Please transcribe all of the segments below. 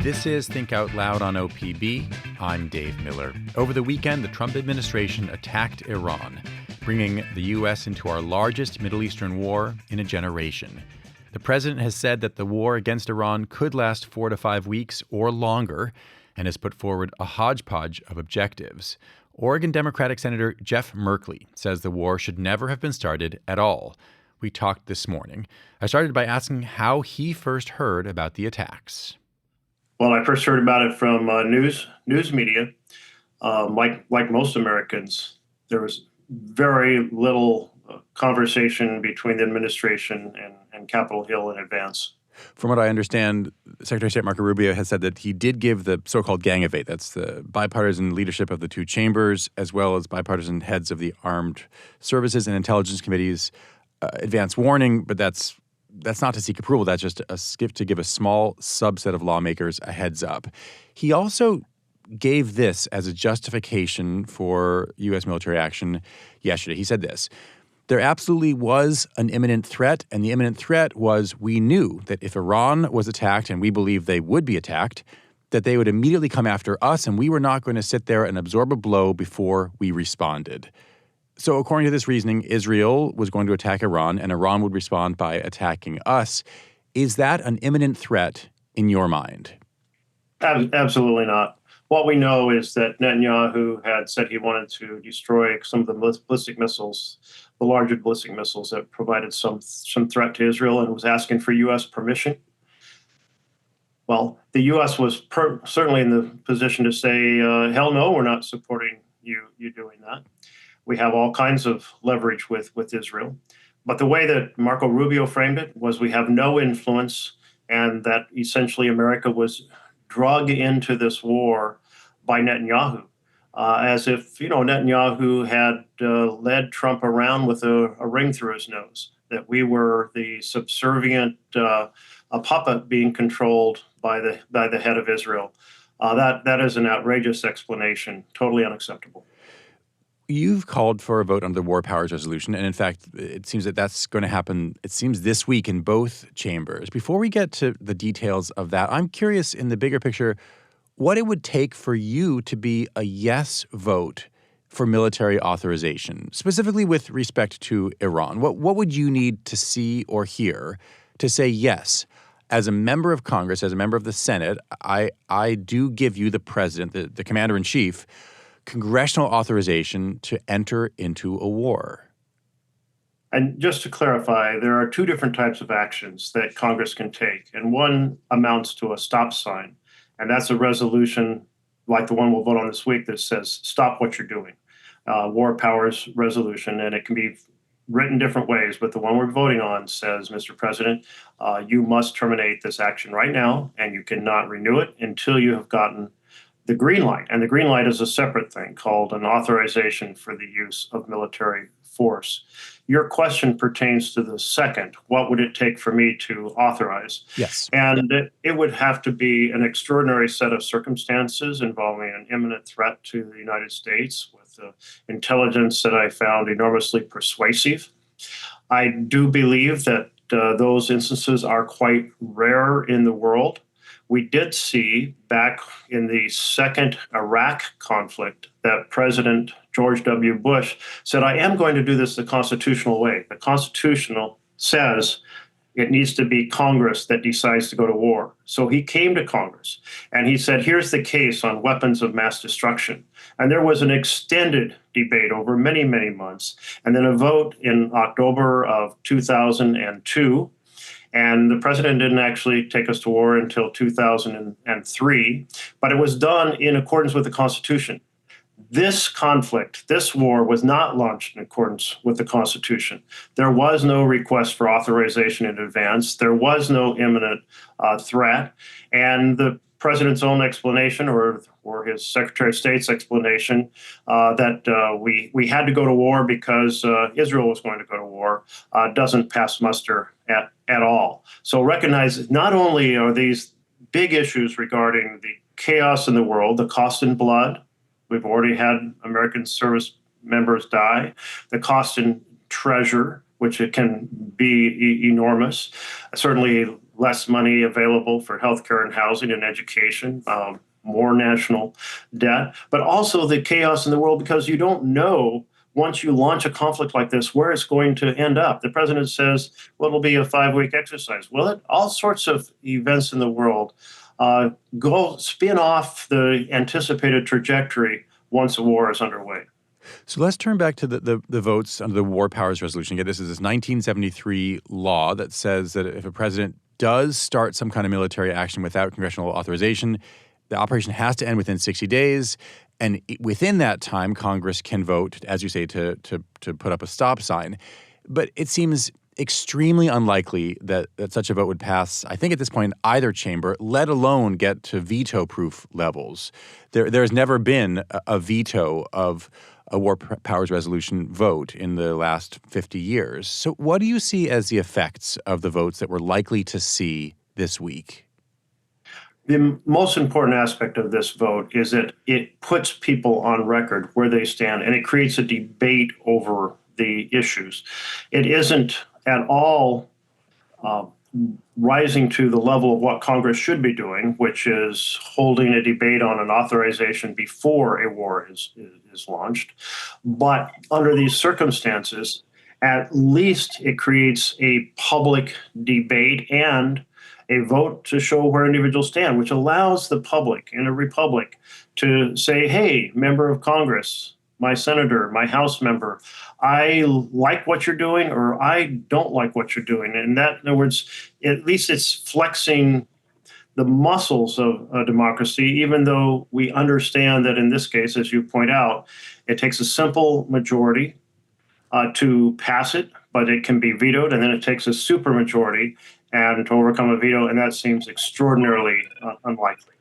This is Think Out Loud on OPB. I'm Dave Miller. Over the weekend, the Trump administration attacked Iran, bringing the U.S. into our largest Middle Eastern war in a generation. The president has said that the war against Iran could last 4 to 5 weeks or longer, and has put forward a hodgepodge of objectives. Oregon Democratic Senator Jeff Merkley says the war should never have been started at all. We talked this morning. I started by asking how he first heard about the attacks. Well, I first heard about it from news media. Like most Americans, there was very little conversation between the administration and Capitol Hill in advance. From what I understand, Secretary of State Marco Rubio has said that he did give the so-called Gang of Eight, that's the bipartisan leadership of the two chambers, as well as bipartisan heads of the armed services and intelligence committees, advance warning, but that's not to seek approval. That's just to give a small subset of lawmakers a heads up. He also gave this as a justification for U.S. military action yesterday. He said this: there absolutely was an imminent threat, and the imminent threat was we knew that if Iran was attacked, and we believed they would be attacked, that they would immediately come after us, and we were not going to sit there and absorb a blow before we responded. So according to this reasoning, Israel was going to attack Iran, and Iran would respond by attacking us. Is that an imminent threat in your mind? Absolutely not. What we know is that Netanyahu had said he wanted to destroy some of the ballistic missiles, the larger ballistic missiles that provided some threat to Israel, and was asking for U.S. permission. Well, the U.S. was certainly in the position to say, hell no, we're not supporting you doing that. We have all kinds of leverage with Israel. But the way that Marco Rubio framed it was we have no influence, and that essentially America was drug into this war by Netanyahu, as if, Netanyahu had led Trump around with a ring through his nose, that we were the subservient a puppet being controlled by the head of Israel. That is an outrageous explanation, totally unacceptable. You've called for a vote on the War Powers Resolution, and in fact, it seems that that's going to happen, it seems, this week in both chambers. Before we get to the details of that, I'm curious, in the bigger picture, what it would take for you to be a yes vote for military authorization, specifically with respect to Iran. What would you need to see or hear to say yes? As a member of Congress, as a member of the Senate, I do give you, the president, the commander-in-chief, congressional authorization to enter into a war. And just to clarify, there are two different types of actions that Congress can take, and one amounts to a stop sign, and that's a resolution like the one we'll vote on this week that says stop what you're doing, War Powers Resolution, and it can be written different ways, but the one we're voting on says, Mr. President, you must terminate this action right now, and you cannot renew it until you have gotten the green light. And the green light is a separate thing called an authorization for the use of military force. Your question pertains to the second. What would it take for me to authorize? Yes. And it would have to be an extraordinary set of circumstances involving an imminent threat to the United States with intelligence that I found enormously persuasive. I do believe that those instances are quite rare in the world. We did see back in the second Iraq conflict that President George W. Bush said, I am going to do this the constitutional way. The constitutional says it needs to be Congress that decides to go to war. So he came to Congress and he said, here's the case on weapons of mass destruction. And there was an extended debate over many, many months, and then a vote in October of 2002. And the president didn't actually take us to war until 2003, but it was done in accordance with the Constitution. This conflict, this war, was not launched in accordance with the Constitution. There was no request for authorization in advance. There was no imminent threat. And the president's own explanation, or his Secretary of State's explanation, that we had to go to war because Israel was going to go to war, doesn't pass muster at all. So recognize not only are these big issues regarding the chaos in the world, the cost in blood. We've already had American service members die. The cost in treasure, which it can be enormous. Certainly less money available for healthcare and housing and education, more national debt, but also the chaos in the world because you don't know once you launch a conflict like this where it's going to end up. The president says, well, it'll be a 5-week exercise. Well, all sorts of events in the world go spin off the anticipated trajectory once a war is underway. So let's turn back to the votes under the War Powers Resolution. Again, this is this 1973 law that says that if a president does start some kind of military action without congressional authorization, the operation has to end within 60 days. And within that time, Congress can vote, as you say, to put up a stop sign. But it seems extremely unlikely that such a vote would pass, I think at this point, either chamber, let alone get to veto-proof levels. There's never been a veto of a War Powers Resolution vote in the last 50 years. So what do you see as the effects of the votes that we're likely to see this week? The most important aspect of this vote is that it puts people on record where they stand, and it creates a debate over the issues. It isn't at all rising to the level of what Congress should be doing, which is holding a debate on an authorization before a war is launched. But under these circumstances, at least it creates a public debate and a vote to show where individuals stand, which allows the public in a republic to say, hey, member of Congress, my senator, my House member, I like what you're doing or I don't like what you're doing. And that, in other words, at least it's flexing the muscles of a democracy, even though we understand that in this case, as you point out, it takes a simple majority to pass it, but it can be vetoed, and then it takes a supermajority and to overcome a veto, and that seems extraordinarily unlikely.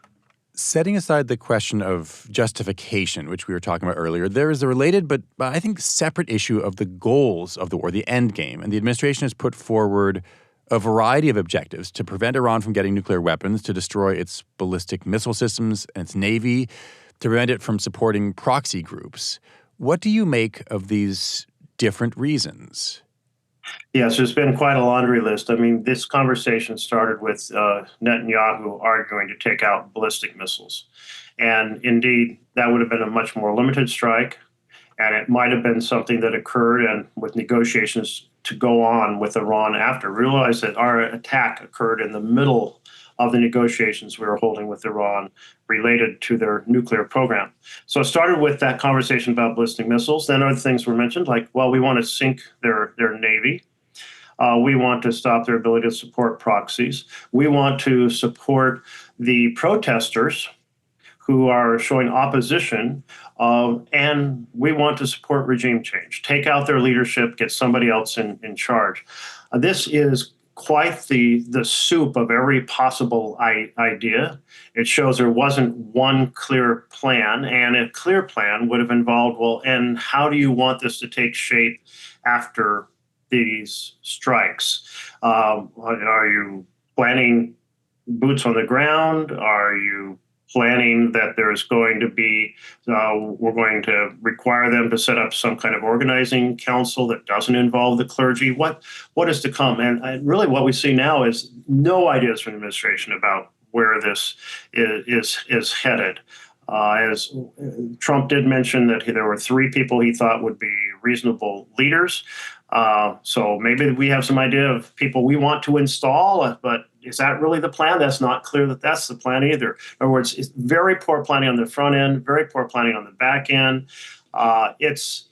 Setting aside the question of justification, which we were talking about earlier, there is a related but I think separate issue of the goals of the war, the end game. And the administration has put forward a variety of objectives to prevent Iran from getting nuclear weapons, to destroy its ballistic missile systems and its navy, to prevent it from supporting proxy groups. What do you make of these different reasons? Yes, there's been quite a laundry list. I mean, this conversation started with Netanyahu arguing to take out ballistic missiles. And indeed, that would have been a much more limited strike. And it might have been something that occurred and with negotiations to go on with Iran after. Realize that our attack occurred in the middle of the negotiations we were holding with Iran related to their nuclear program. So it started with that conversation about ballistic missiles. Then other things were mentioned, like, well, we want to sink their navy. We want to stop their ability to support proxies. We want to support the protesters who are showing opposition, and we want to support regime change. Take out their leadership, get somebody else in charge. This is quite the soup of every possible idea. It shows there wasn't one clear plan, and a clear plan would have involved, well, and how do you want this to take shape after these strikes? Are you planning boots on the ground? Are you planning that there's going to be, we're going to require them to set up some kind of organizing council that doesn't involve the clergy? What is to come? And really what we see now is no ideas from the administration about where this is headed. As Trump did mention that there were 3 people he thought would be reasonable leaders. So maybe we have some idea of people we want to install, but is that really the plan? That's not clear that that's the plan either. In other words, it's very poor planning on the front end, very poor planning on the back end. It's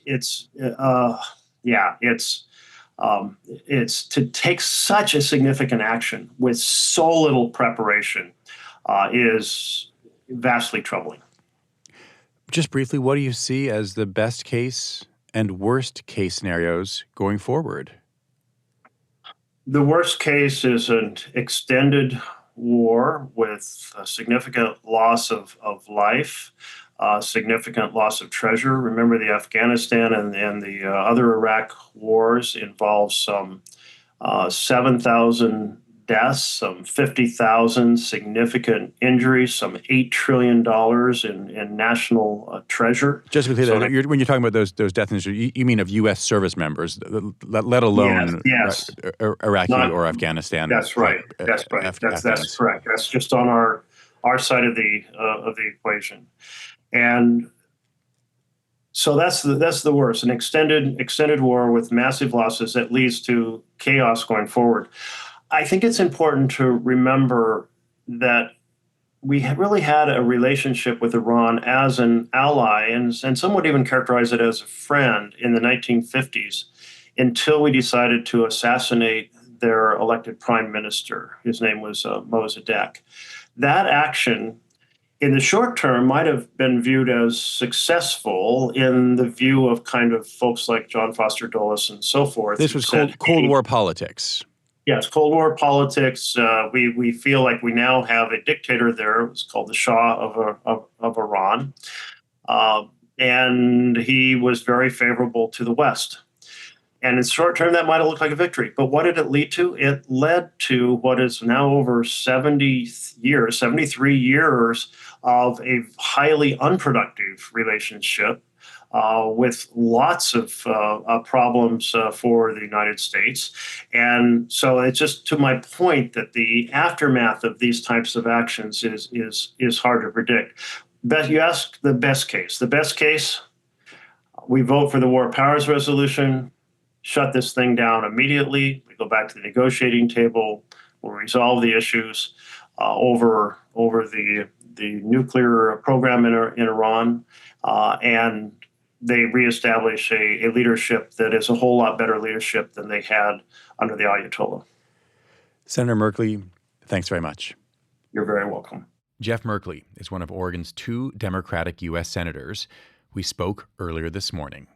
to take such a significant action with so little preparation is vastly troubling. Just briefly, what do you see as the best case and worst case scenarios going forward? The worst case is an extended war with a significant loss of life, significant loss of treasure. Remember, the Afghanistan and the other Iraq wars involved some 7,000 deaths, some 50,000 significant injuries, some $8 trillion in national treasure. Just to be clear, when you're talking about those death injuries, you mean of U.S. service members, let alone yes. Iraqi or Afghanistan. That's right. That's correct. That's just on our side of the equation, and so that's the worst. An extended war with massive losses that leads to chaos going forward. I think it's important to remember that we really had a relationship with Iran as an ally, and some would even characterize it as a friend in the 1950s, until we decided to assassinate their elected prime minister. His name was Mossadegh. That action, in the short term, might have been viewed as successful in the view of kind of folks like John Foster Dulles and so forth. This was Cold War politics. Yes, Cold War politics. We feel like we now have a dictator there. It was called the Shah of Iran. And he was very favorable to the West. And in short term, that might have looked like a victory. But what did it lead to? It led to what is now over 73 years of a highly unproductive relationship with lots of problems for the United States. And so it's just to my point that the aftermath of these types of actions is hard to predict. But you ask the best case. The best case, we vote for the War Powers Resolution, shut this thing down immediately. We go back to the negotiating table. We'll resolve the issues over the nuclear program in Iran, and they reestablish a leadership that is a whole lot better leadership than they had under the Ayatollah. Senator Merkley, thanks very much. You're very welcome. Jeff Merkley is one of Oregon's 2 Democratic U.S. senators. We spoke earlier this morning.